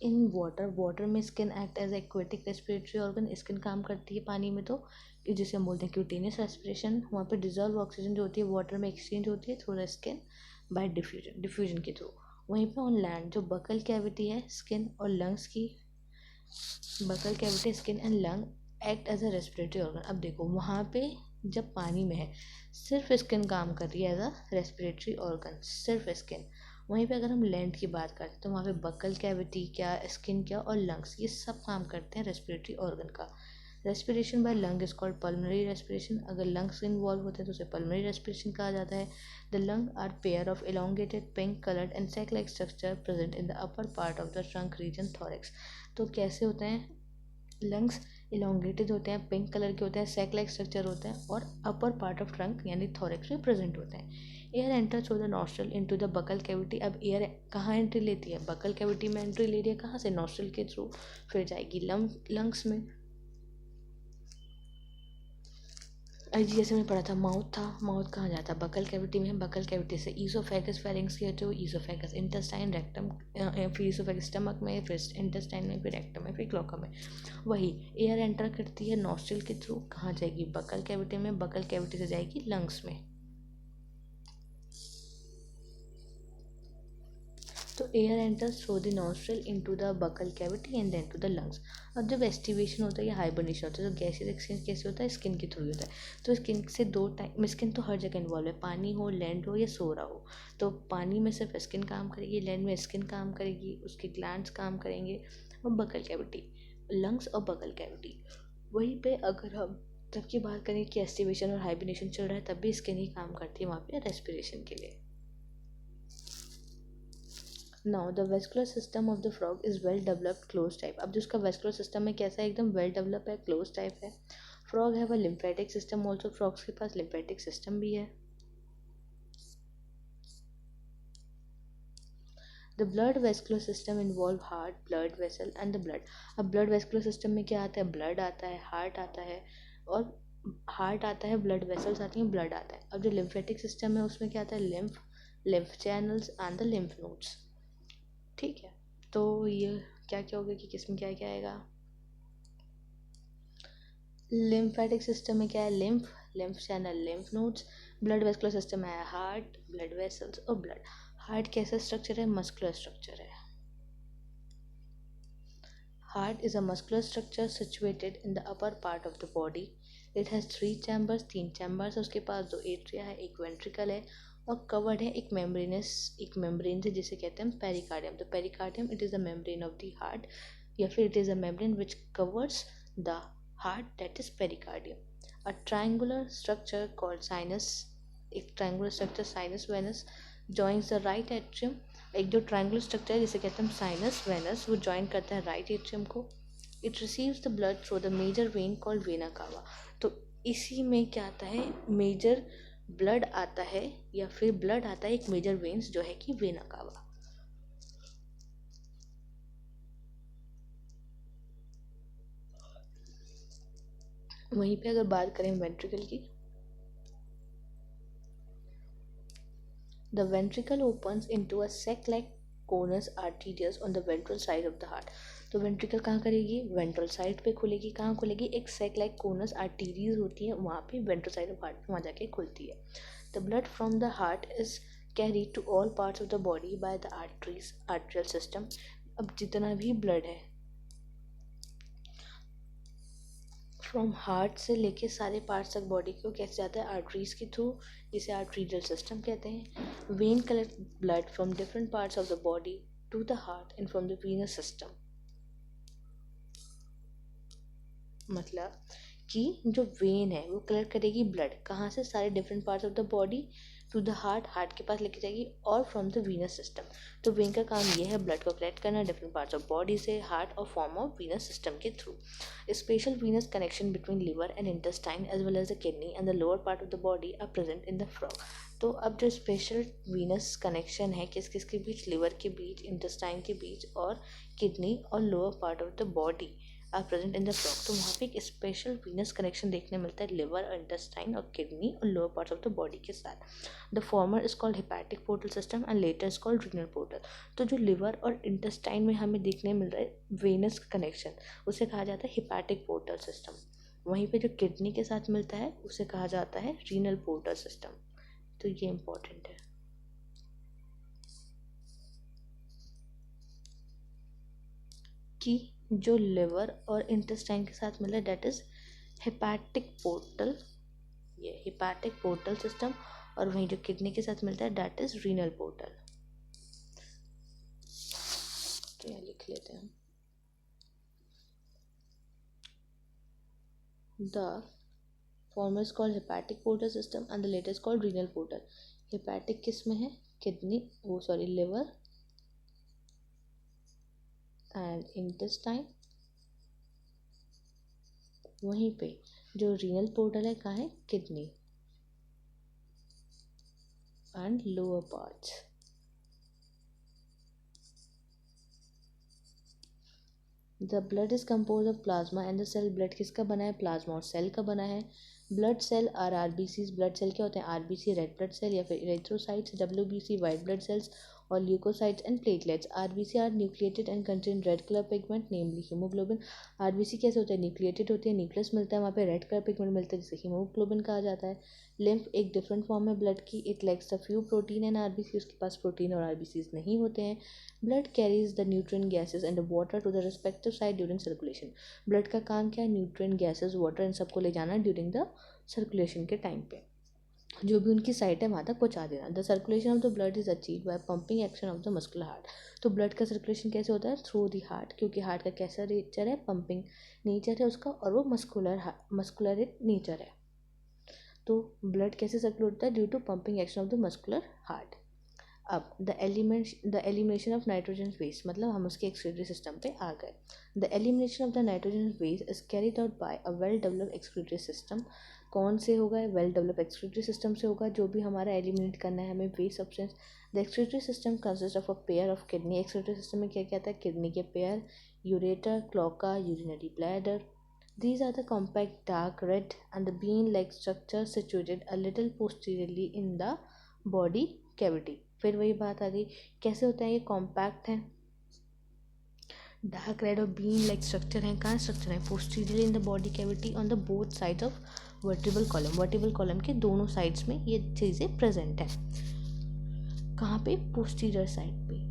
इन वाटर में skin act as aquatic respiratory organ. Skin काम करती है पानी में, तो जिसे हम बोलते हैं क्यूटेनियस रेस्पिरेशन। वहाँ पे डिजॉल्व ऑक्सीजन जो होती है वाटर में एक्सचेंज होती है through the skin by diffusion के थ्रू। वहीं पे ऑन लैंड जो बकल कैविटी है स्किन और लंग्स की, buccal cavity skin and lung act as a respiratory organ. अब देखो वहाँ पे जब पानी में है सिर्फ स्किन काम कर रही है एज अ रेस्पिरेटरी ऑर्गन, सिर्फ स्किन। वहीं पे अगर हम लैंड की बात करते हैं तो वहाँ पे बकल कैविटी क्या, स्किन क्या और लंग्स, ये सब काम करते हैं रेस्पिरेटरी ऑर्गन का। Respiration by lung is called pulmonary respiration. अगर लंग्स इन्वॉल्व होते हैं तो उसे पल्मोनरी रेस्पिरेशन कहा जाता है। The lung are pair of elongated pink coloured and sac like structure present in the upper part of the trunk region thorax. तो कैसे होते हैं लंग्स? इलोंगेटेड होते हैं, पिंक कलर के होते हैं, सैक लाइक स्ट्रक्चर होते हैं और अपर पार्ट ऑफ ट्रंक यानी थोरेक्स में प्रेजेंट होते हैं। Air enter through the nostril into the buccal cavity. अब एयर कहाँ एंट्री लेती है? बकल कैविटी में एंट्री ले रही है। कहाँ से? नॉस्ट्रल के थ्रू। फिर जाएगी लंग्स में। जैसे मैंने पढ़ा था माउथ था, माउथ कहाँ जाता है? बकल कैविटी में। बकल कैविटी से ईसोफेगस फेरिंग्स के थ्रू, ईसोफेगस इंटेस्टाइन, रेक्टम, फिर ईसोफेगस स्टमक में, फिर इंटेस्टाइन में, फिर रेक्टम में, फिर क्लोकम में। वही एयर एंटर करती है नॉस्ट्रल के थ्रू। कहाँ जाएगी? बकल कैविटी में। बकल कैविटी से जाएगी लंग्स में। तो air enters through the nostril into the buccal cavity and then to the lungs. अब जब एस्टिवेशन होता है या हाइबरनेशन होता है तो गैसेस एक्सचेंज कैसे होता है? स्किन के थ्रू होता है। तो स्किन से दो टाइम, स्किन तो हर जगह इन्वॉल्व है, पानी हो, लैंड हो या सोरा हो। तो पानी में सिर्फ स्किन काम करेगी, लैंड में स्किन काम करेगी, उसके ग्लैंड्स काम करेंगे, और बकल कैविटी, लंग्स और बकल कैविटी। वहीं पे अगर हम तब की बात करें कि एस्टिवेशन और हाइबरनेशन चल रहा है तब भी स्किन ही काम करती है वहाँ पे रेस्पिरेशन के लिए। Now the vascular system of the frog is well developed close type. अब जो उसका वेस्कुलर सिस्टम है कैसा है? एकदम वेल डेवलप है, क्लोज टाइप है। Frog have a lymphatic system also. Frogs के पास लिम्फेटिक सिस्टम भी है। The blood vascular system involve heart, blood vessel and the blood. अब ब्लड वेस्कुलर सिस्टम में क्या आता है? ब्लड आता है, हार्ट आता है, और हार्ट आता है, ब्लड वेसल्स आती हैं, ब्लड आता है। अब जो लिम्फेटिक सिस्टम है उसमें क्या आता है? Lymph, lymph channels and the lymph nodes. ठीक है, तो ये क्या क्या होगा कि किसमें क्या क्या आएगा? लिम्फेटिक सिस्टम में क्या है? Lymph, lymph channel, lymph nodes. Blood vascular system है हार्ट, ब्लड वेसल्स और ब्लड। हार्ट कैसा स्ट्रक्चर है? मस्कुलर स्ट्रक्चर है। Heart is a muscular structure situated in the upper part of the body. It has three chambers, तीन chambers है उसके पास, दो atria है, एक वेंट्रिकल है, और कवर्ड है एक मेम्ब्रेनस, एक मेम्ब्रेन से जिसे कहते हैं pericardium. The pericardium it is the membrane of the heart, या फिर it is a membrane which covers the heart, that is pericardium. A triangular structure called sinus, एक triangular structure sinus venosus joins the right atrium. एक जो triangular structure है जिसे कहते हैं sinus Venus, वो जॉइन करता है राइट एट्रियम को। It receives the blood through the major vein called vena cava. तो इसी में क्या आता है? मेजर ब्लड आता है, या फिर ब्लड आता है एक मेजर वेन्स जो है कि वेना कावा। वहीं पे अगर बात करें वेंट्रिकल की, the ventricle opens into a sac like conus arterius on the ventral side of the heart। तो वेंट्रिकल कहाँ करेगी? वेंट्रल साइड पे खुलेगी। कहाँ खुलेगी? एक sac like conus arteries होती है वहाँ पे, वेंट्रल साइड ऑफ हार्ट वहाँ जाके खुलती है। The blood from the heart is carried to all parts of the body by the arteries, arterial system। अब जितना भी ब्लड है फ्रॉम हार्ट से लेके सारे पार्ट्स तक बॉडी को कैसे जाता है? आर्टरीज के थ्रू, जिसे आर्टरीरियल सिस्टम कहते हैं। Vein collect blood from different parts of the body to the heart and from the venous system. मतलब कि जो वेन है वो कलेक्ट करेगी ब्लड कहाँ से? सारे different parts of the body to the heart, heart के पास लेके जाएगी, और फ्रॉम द वीनस सिस्टम। तो वेन का काम ये है ब्लड को कलेक्ट करना डिफरेंट पार्ट्स ऑफ बॉडी से, हार्ट और फॉर्म ऑफ वीनस सिस्टम के through. Special venous connection between liver and intestine as well as the kidney and the lower part of the body are present in the frog. तो अब जो special venous connection है किस किस के बीच? Liver के बीच, intestine के बीच और किडनी और lower part of the body are present in the frog. तो वहाँ पे एक स्पेशल वीनस कनेक्शन देखने मिलता है लिवर और इंटेस्टाइन और किडनी और lower parts of the body के साथ। The former is called hepatic portal system and later is called renal portal. तो जो लिवर और इंटेस्टाइन में हमें देखने मिल रहा है वेनस कनेक्शन, उसे कहा जाता है हेपेटिक पोर्टल सिस्टम। वहीं पे जो किडनी के साथ मिलता है उसे कहा जाता है रीनल पोर्टल सिस्टम। तो ये इम्पोर्टेंट है। कि जो लिवर और इंटेस्टाइन के साथ मिला दैट इज हेपेटिक पोर्टल, ये हेपेटिक पोर्टल सिस्टम, और वहीं जो किडनी के साथ मिलता है दैट इज रीनल पोर्टल। क्या लिख लेते हैं, the former is called hepatic portal system and the later is called renal portal. hepatic किस में है, किडनी, वो सॉरी लिवर एंड इंटेस्टाइन। वहीं पे जो रीनल पोर्टल है कहाँ है, kidney and lower parts. The blood is compose of plasma and the cell. Blood किसका बना है, प्लाज्मा और सेल का बना है। Blood cell are RBC. Blood cell क्या होते हैं, आरबीसी रेड ब्लड सेल या फिर erythrocytes, WBC white blood cells और leucocytes and platelets. RBC are nucleated and contain red colour pigment namely haemoglobin. RBC कैसे होता है, न्यूक्लिएटेड होती है, न्यूक्लियस मिलता है, वहाँ पे रेड कलर पिगमेंट मिलता है जिसे हीमोग्लोबिन कहा जाता है। लिम्फ एक डिफरेंट फॉर्म है ब्लड की, it lacks the few protein and RBC, उसके पास प्रोटीन और आरबीसीज नहीं होते हैं। Blood carries the nutrient gases and water to the respective side during circulation. Blood का काम क्या है, न्यूट्रिएंट गैसेज वाटर इन सबको ले जाना ड्यूरिंग द सर्कुलेशन के टाइम पे, जो भी उनकी साइट है वहाँ तक पहुँचा देना। The circulation of the blood is achieve by pumping action of the muscular heart. तो ब्लड का सर्कुलेशन कैसे होता है, थ्रू द हार्ट, क्योंकि हार्ट का कैसा नेचर है, पंपिंग नेचर है उसका, और वो मस्कुलर नेचर है। तो ब्लड कैसे सर्कुलेट होता है, due to pumping action of the muscular heart. अब the elimination of nitrogen waste, मतलब हम उसके एक्सक्रीटरी सिस्टम पे आ गए। The elimination of the nitrogen waste is carried out by a well developed excretory system. कौन से होगा, वेल डेवलप एक्सक्रीटरी सिस्टम से होगा, जो भी हमारा एलिमिनेट करना है हमें waste substance. The excretory system consist of a pair of kidney. Excretory system में क्या क्या आता है, किडनी के pair, ureter, cloaca, urinary bladder. These are the compact, dark red and the bean-like structures situated a little posteriorly in the body cavity. फिर वही बात आ गई, कैसे होता है ये, कॉम्पैक्ट है, डार्क रेड और बीन लाइक स्ट्रक्चर है। कहाँ स्ट्रक्चर है, posteriorly in the body cavity on the both sides of vertebral column. Vertebral column के दोनों साइड्स में ये चीज़ें प्रेजेंट है। कहाँ पे, पोस्टीरियर साइड पे।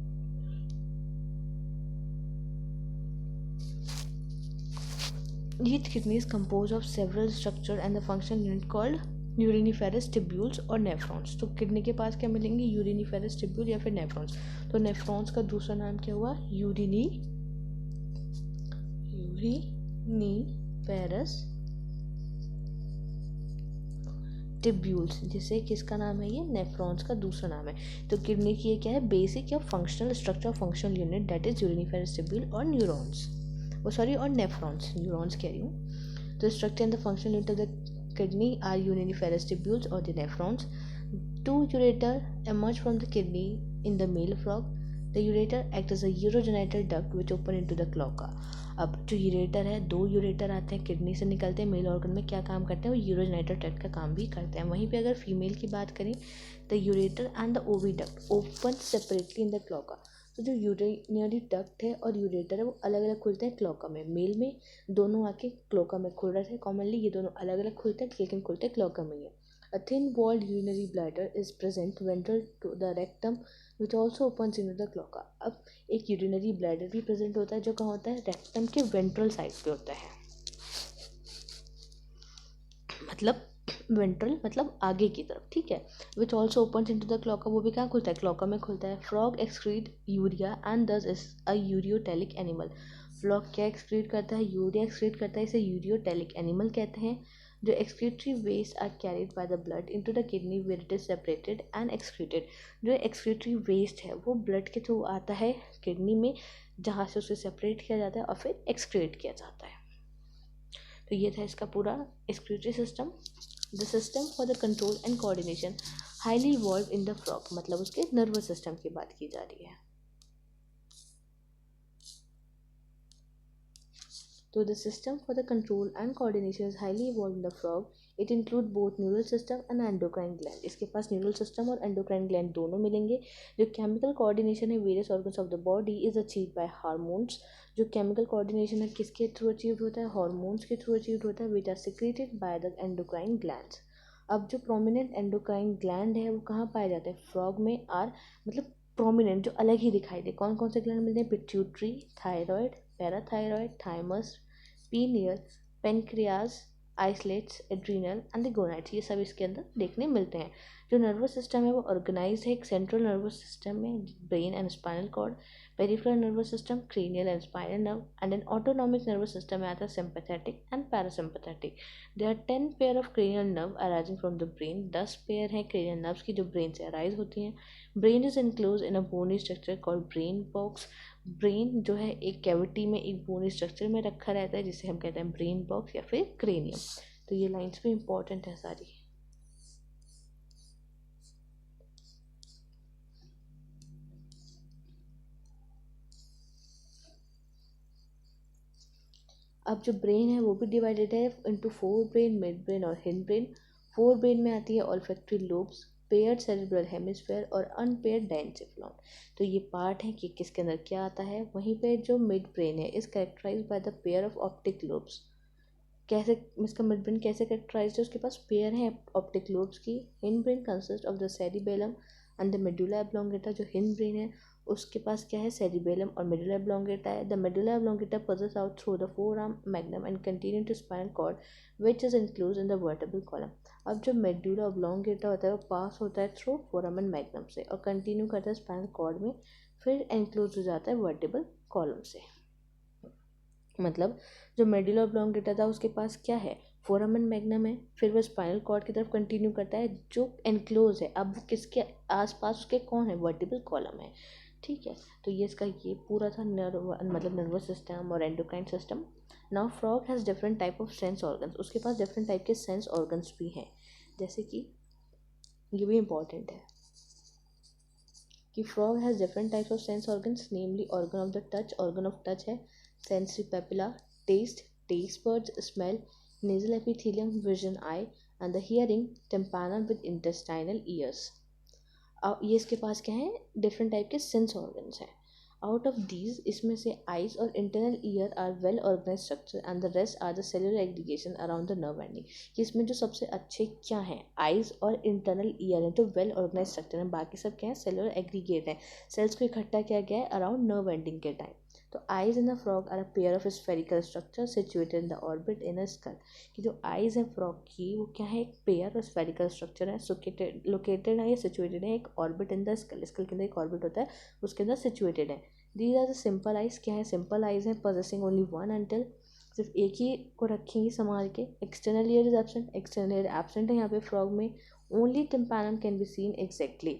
Each kidney is composed of several structure and the function unit called uriniferous tubules और नेफ्रॉन्स। तो किडनी के पास क्या मिलेंगे, यूरिनिफेरस टिब्यूल या फिर नेफ्रॉन्स। तो नेफ्रॉन्स का दूसरा नाम क्या हुआ, यूरिनिफेरस टिब्यूल्स, जिसे किसका नाम है, ये नेफ्रॉन्स का दूसरा नाम है। तो किडनी की ये क्या है, बेसिक या functional structure, functional unit that is uriniferous tubule और न्यूरॉन्स, और नेफ्रॉन्स, न्यूरॉन्स कह रही हूँ। तो structure and the functional unit of the kidney are uniferous tubules or the nephrons. Two ureter emerge from the kidney in the male frog. The ureter act as a urogenital duct which open into the cloaca. अब जो ureter है, दो ureter आते हैं kidney से निकलते हैं, mail organ में क्या काम करते हैं, वो यूरोजेनिटल डक्ट का काम भी करते हैं। वहीं पे अगर फीमेल की बात करें, the ureter and the oviduct open separately in the cloaca. तो जो यूरिनरी डक्ट है और यूरेटर है वो अलग अलग खुलते हैं क्लोका में। मेल में दोनों आके क्लोका में खुल रहे थे कॉमनली, ये दोनों अलग अलग खुलते हैं लेकिन खुलते क्लोका में ही। A thin walled urinary bladder is present ventral to the rectum which also opens into the cloaca. अब एक यूरिनरी ब्लैडर भी प्रेजेंट होता है जो कहाँ होता है, रेक्टम के वेंट्रल साइड पे होता है, मतलब वेंट्रल मतलब आगे की तरफ, ठीक है। Which also opens into the cloaca, वो भी कहाँ खुलता है, क्लोका में खुलता है। फ्रॉग एक्सक्रीट यूरिया एंड दस is a ureotelic animal. Frog क्या एक्सक्रीट करता है, यूरिया एक्सक्रीट करता है, इसे यूरियोटेलिक एनिमल कहते हैं। जो excretory waste are carried by the blood into the kidney where it is separated and excreted. जो एक्सक्रीटरी वेस्ट है वो ब्लड के थ्रू आता है किडनी में, जहाँ से उसे सेपरेट किया जाता है और फिर एक्सक्रीट किया जाता है। तो ये था इसका पूरा excretory system. The system for the control and coordination highly evolve in the frog, मतलब उसके नर्वस सिस्टम की बात की जा रही है। So the system for the control and coordination is highly evolved in the frog. It include both neural system and endocrine gland. इसके पास neural system और endocrine gland दोनों मिलेंगे. जो chemical coordination है various organs of the body is achieved by hormones. जो chemical coordination है किसके through achieve होता है? hormones के थ्रू अचीव होता है, which are secreted by the endocrine glands. अब जो प्रोमिनेंट एंडोक्राइन ग्लैंड है वो कहाँ पाए जाते हैं? फ्रॉग में आर मतलब प्रोमिनेंट जो अलग ही दिखाई दे. कौन कौन से ग्लैंड मिलते हैं? Pituitary, thyroid, parathyroid, thymus, pineal, pancreas, islets, adrenal and the gonads. ये सब इसके अंदर देखने मिलते हैं. जो नर्वस सिस्टम है वो ऑर्गेनाइज है एक सेंट्रल नर्वस सिस्टम में, brain and spinal cord, peripheral nervous system, cranial and spinal nerve, and an autonomic nervous system में आता है sympathetic and parasympathetic. There are 10 pair of cranial nerve arising from the brain. 10 pair हैं cranial nerves की जो brain से arise होती हैं. Brain is enclose in a bony structure called brain box. Brain जो है एक कैविटी में एक बोनी स्ट्रक्चर में रखा रहता है जिसे हम कहते हैं ब्रेन बॉक्स या फिर क्रेनियम. तो ये लाइन्स भी इंपॉर्टेंट है सारी. अब जो ब्रेन है वो भी डिवाइडेड है इनटू 4 ब्रेन, मिड ब्रेन और हिंड ब्रेन. 4 ब्रेन में आती है olfactory lobes, paired cerebral hemisphere और अनपेयर्ड डायनसेफ्लॉन. तो ये पार्ट है कि किसके अंदर क्या आता है. वहीं पे जो मिड ब्रेन है is characterise by the pair of optic lobes. कैसे इसका मिड ब्रेन कैसे कैरेक्टराइज है? उसके पास पेयर है ऑप्टिक लोब्स की. Hind brain consist of the cerebellum and the medulla oblongata. जो हिंड ब्रेन है उसके पास क्या है? सेरिबेलम और मेडुला ऑब्लोंगेटा है. The medulla oblongata passes out through the foramen magnum and continue to spinal cord which is include in the vertebral column. अब जो मेडुला ऑब्लोंगेटा होता है वो पास होता है थ्रू फोरआर्म एंड मैग्नम से और कंटिन्यू करता है स्पाइनल कॉर्ड में, फिर इंक्लूज हो जाता है वर्टेब्रल कॉलम से. मतलब जो मेडुला ऑब्लोंगेटा था उसके पास क्या है? फोरम एंड मैग्नम है, फिर वो स्पाइनल कॉर्ड की तरफ कंटिन्यू करता है जो एनक्लोज है. अब वो किसके आसपास उसके कौन है? वर्टिबल कॉलम है. ठीक है, तो ये इसका ये पूरा था मतलब नर्वस सिस्टम और endocrine system. Now frog has different type of sense organs. उसके पास डिफरेंट टाइप के सेंस ऑर्गन्स भी हैं. जैसे कि ये भी इम्पॉर्टेंट है कि frog has different types of sense organs, namely organ of the touch. Organ of touch है sensory papilla, taste buds, smell, nasal epithelium, vision eye, and the hearing tympanum with intestinal ears. ये इसके पास क्या है? Different type के sense organs हैं. Out of these इसमें से आइज और internal ear are well organise structure and the rest are the cellular aggregation around the nerve ending. कि इसमें जो सबसे अच्छे क्या हैं? आइज और इंटरनल ईयर हैं, तो वेल ऑर्गेनाइज स्ट्रक्चर हैं. बाकी सब क्या है? सेलुलर एग्रीगेट है. सेल्स को इकट्ठा किया गया है अराउंड नर्व एंडिंग के टाइम. तो eyes in the frog are a pair of spherical structure situated in the orbit in a skull. कि जो आइज है फ्रॉग की वो क्या है? एक पेयर और स्फेरिकल स्ट्रक्चर है, लोकेटेड है या सिचुएटेड है एक orbit in the skull. Skull के अंदर एक ऑर्बिट होता है उसके अंदर सिचुएटेड है. These are the simple eyes. क्या है? सिंपल आइज है पोजेसिंग ओनली वन एंटल. सिर्फ एक ही को रखेंगी संभाल के. External ear is absent. External ear absent है यहाँ पे फ्रॉग में. Only tympanum can be seen exactly.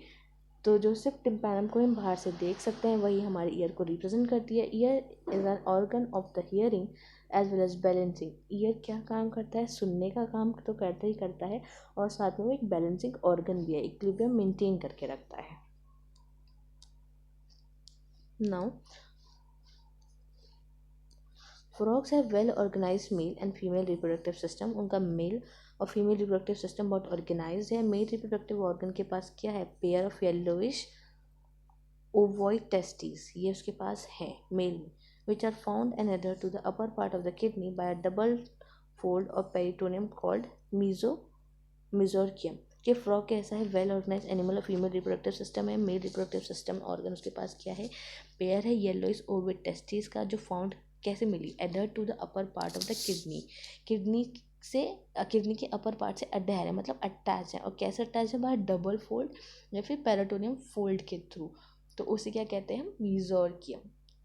तो जो सिर्फ टिम्पैनम को हम बाहर से देख सकते हैं वही हमारे ईयर को रिप्रेजेंट करती है. Ear is an organ of the hearing as well as balancing. Ear क्या काम करता है? सुनने का काम तो करता ही करता है और साथ में वो एक बैलेंसिंग ऑर्गन भी है, इक्विलिब्रियम मेंटेन करके रखता है. Now frogs have well organised male and female reproductive system. उनका मेल और फीमेल रिप्रोडक्टिव सिस्टम बहुत ऑर्गेनाइज्ड है. मेल रिप्रोडक्टिव ऑर्गन के पास क्या है? Pair of yellowish ovoid testis. ये उसके पास है मेल में, which are found and adhere to the upper part of the kidney by a double fold of peritoneum called mesorchium. कि फ्रॉग कैसा है? वेल ऑर्गेनाइज एनिमल और फीमेल रिप्रोडक्टिव सिस्टम है. Male reproductive system organ उसके पास क्या है? Pair है येलोइश ओविड टेस्टिस का, जो फाउंड कैसे मिली? Adhere to the upper part of the kidney. Kidney के अपर पार्ट से अडहेर है मतलब अटैच है. और कैसे अटैच है? बाय डबल फोल्ड या फिर पेरिटोनियम फोल्ड के थ्रू. तो उसे क्या कहते हैं? मेसोर्कियम.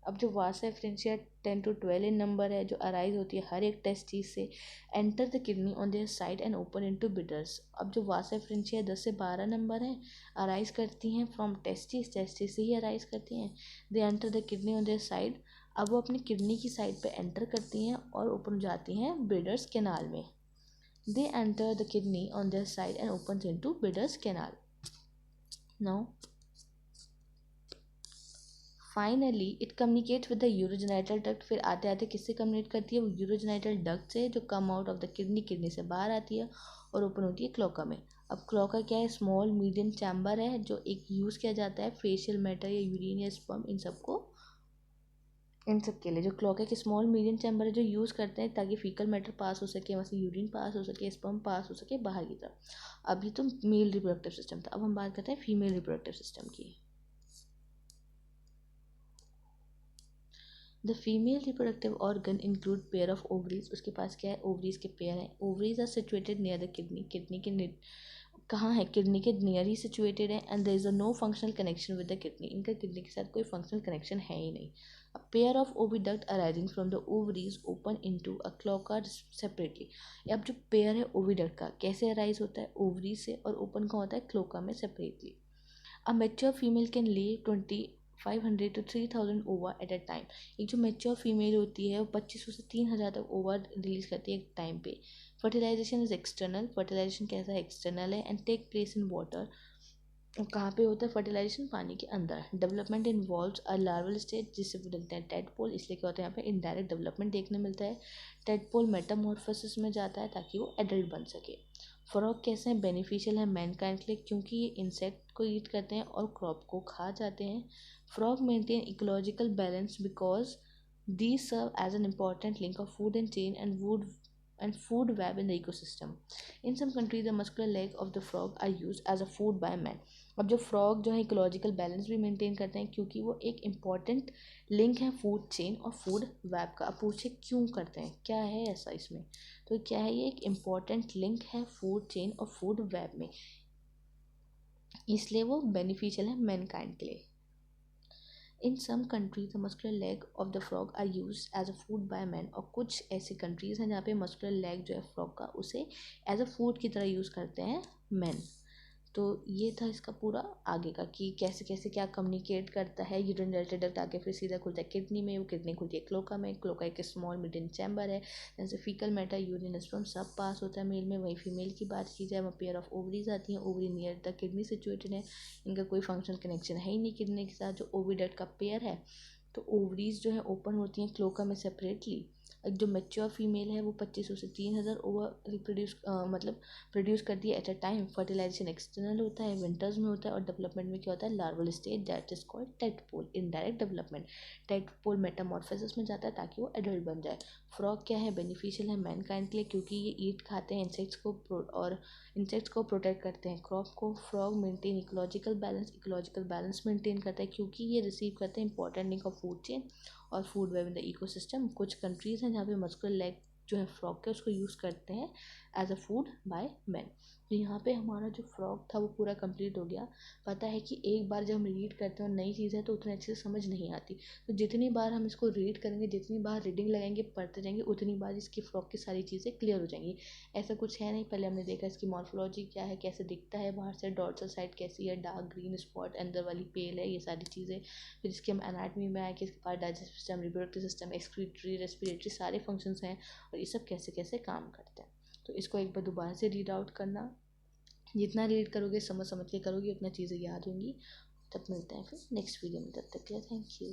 अब जो वासा एफरेंशिया 10 to 12 इन नंबर है, जो अराइज होती है हर एक टेस्टिस से, enter the kidney on their side and open into bidders. अब जो वासा एफरेंशिया 10 से 12 नंबर है, अराइज करती हैं फ्रॉम टेस्टिस से ही अराइज करती हैं. They enter the kidney on their side. अब वो अपनी किडनी की साइड पे एंटर करती हैं और ओपन जाती हैं बिडर्स कैनाल में. They enter the kidney on their side and open into bidders canal. Now finally it communicates with the urogenital duct. फिर आते आते किससे कम्युनिकेट करती है वो यूरोजेनाइटल डक्ट से, जो come out of the kidney, kidney से बाहर आती है और ओपन होती है क्लोका में। अब क्लोका क्या है, स्मॉल मीडियम चैम्बर है जो एक यूज़ किया जाता है फेशियल मैटर या यूरिन या स्पर्म इन सब के लिए। जो क्लोका के स्मॉल मीडियम चैम्बर है जो यूज़ करते हैं ताकि फीकल मैटर पास हो सके, वहाँ से यूरिन पास हो सके, स्पर्म पास हो सके बाहर की तरफ। अभी तो मेल रिप्रोडक्टिव सिस्टम था, अब हम बात करते हैं फीमेल रिप्रोडक्टिव सिस्टम की। The female reproductive organ include pair of ovaries. उसके पास क्या है, ओवरीज के पेयर हैं। Ovaries are situated near the kidney, kidney के कहाँ है, किडनी के नियर ही सिचुएटेड है। And there is a no functional connection with the kidney, इनका किडनी के साथ कोई फंक्शनल कनेक्शन है ही नहीं। A pair of oviduct arising from the ovaries open into a cloaca separately. अब जो पेयर है ओविडक्ट का कैसे अराइज होता है, ओवरी से, और ओपन का होता है क्लोका में separately. A mature female can ले 2500 to 3000 ओवा एट अ टाइम। एक जो मेच्योर फीमेल होती है वो 2500 से 3000 तक ओवा रिलीज करती है एक टाइम पे। फर्टिलाइजेशन इज एक्सटर्नल, फर्टिलाइजेशन कैसा है, एक्सटर्नल है, and take place in water. कहाँ पे होता है फर्टिलाइजेशन, पानी के अंदर। Development involves a larval stage जिससे वो लगता है टेडपोल, इसलिए क्या होता है यहाँ पे इनडायरेक्ट डेवलपमेंट देखने मिलता है। टेडपोल मेटामॉर्फोसिस में जाता है ताकि वो एडल्ट बन सके। फ्रॉग कैसे हैं, बेनिफिशियल है मैनकाइंड के लिए क्योंकि ये इंसेक्ट को ईट करते हैं और क्रॉप को खा जाते हैं। Frog maintain ecological balance because these serve as an important link of food and chain and food web in the ecosystem. In some countries, the muscular leg of the frog are used as a food by man. अब जो frog जो है ecological balance भी maintain करते हैं क्योंकि वो एक इम्पॉर्टेंट लिंक है फूड चेन और फूड वेब का। अब पूछे क्यों करते हैं, क्या है ऐसा इसमें, तो क्या है, ये एक इम्पॉर्टेंट लिंक है फूड चेन और फूड वेब में, इसलिए वो बेनिफिशियल है मैनकाइंड के लिए। In some countries the muscular leg of the frog are use as a food by man. और कुछ ऐसी कंट्रीज हैं जहाँ पे मस्कुलर लेग जो है फ्रॉग का उसे एज अ फूड की तरह यूज़ करते हैं मैन। तो ये था इसका पूरा आगे का कि कैसे कैसे क्या कम्युनिकेट करता है। यूरिन डक्ट आके फिर सीधा खुलता है किडनी में, वो किडनी खुलती है क्लोका में, क्लोका एक स्मॉल मिडियम चैम्बर है जैसे फीकल मैटर यूरिन स्पर्म सब पास होता है मेल में। वही फीमेल की बात की जाए, वहाँ पेयर ऑफ ओवरीज आती हैं, ovary near the kidney situated है, इनका कोई फंक्शनल कनेक्शन है ही नहीं किडनी के साथ। जो ओविडक्ट का पेयर है, तो ओवरीज जो है ओपन होती हैं क्लोका में सेपरेटली। जो मेच्योर फीमेल है वो 2500 से 3000 ओवर रिप्रोड्यूस मतलब प्रोड्यूस करती है at a time. Fertilisation external होता है, विंटर्स में होता है, और डेवलपमेंट में क्या होता है, larval stage that is called tadpole. Indirect development, tadpole Metamorphosis में जाता है ताकि वो एडल्ट बन जाए। फ्रॉग क्या है, बेनिफिशियल है मैनकाइंड के लिए क्योंकि ये ईट खाते हैं इंसेक्ट्स को और इंसेक्ट्स को प्रोटेक्ट करते हैं क्रॉप को। Frog maintain ecological balance maintain करता है क्योंकि ये रिसीव करते हैं important link of food chain और food web in the ecosystem. कुछ कंट्रीज़ हैं जहाँ पे मस्कुलर लेग जो है फ्रॉग के उसको यूज़ करते हैं as a food by man. तो यहाँ पे हमारा जो फ्रॉग था वो पूरा कंप्लीट हो गया। पता है कि एक बार जब हम रीड करते हैं और नई चीज़ है तो उतने अच्छे से समझ नहीं आती, तो जितनी बार हम इसको रीड करेंगे, जितनी बार रीडिंग लगाएंगे, पढ़ते जाएंगे, उतनी बार इसकी फ्रॉग की सारी चीज़ें क्लियर हो जाएंगी। ऐसा कुछ है नहीं, पहले हमने देखा इसकी मॉर्फोलॉजी क्या है, कैसे दिखता है बाहर से, डॉर्सल साइड कैसी है, डार्क ग्रीन स्पॉट, अंदर वाली पेल है, ये सारी चीज़ें। फिर इसके हम एनाटमी में आए कि इसके पास digestive system, reproductive system, excretory, respiratory सारे फंक्शंस हैं और ये सब कैसे कैसे काम करते हैं। तो इसको एक बार दोबारा से रीड आउट करना, जितना रीड करोगे समझ समझ के करोगे उतना चीज़ें याद होंगी। तब मिलते हैं फिर नेक्स्ट वीडियो में, तब तक के लिए थैंक यू।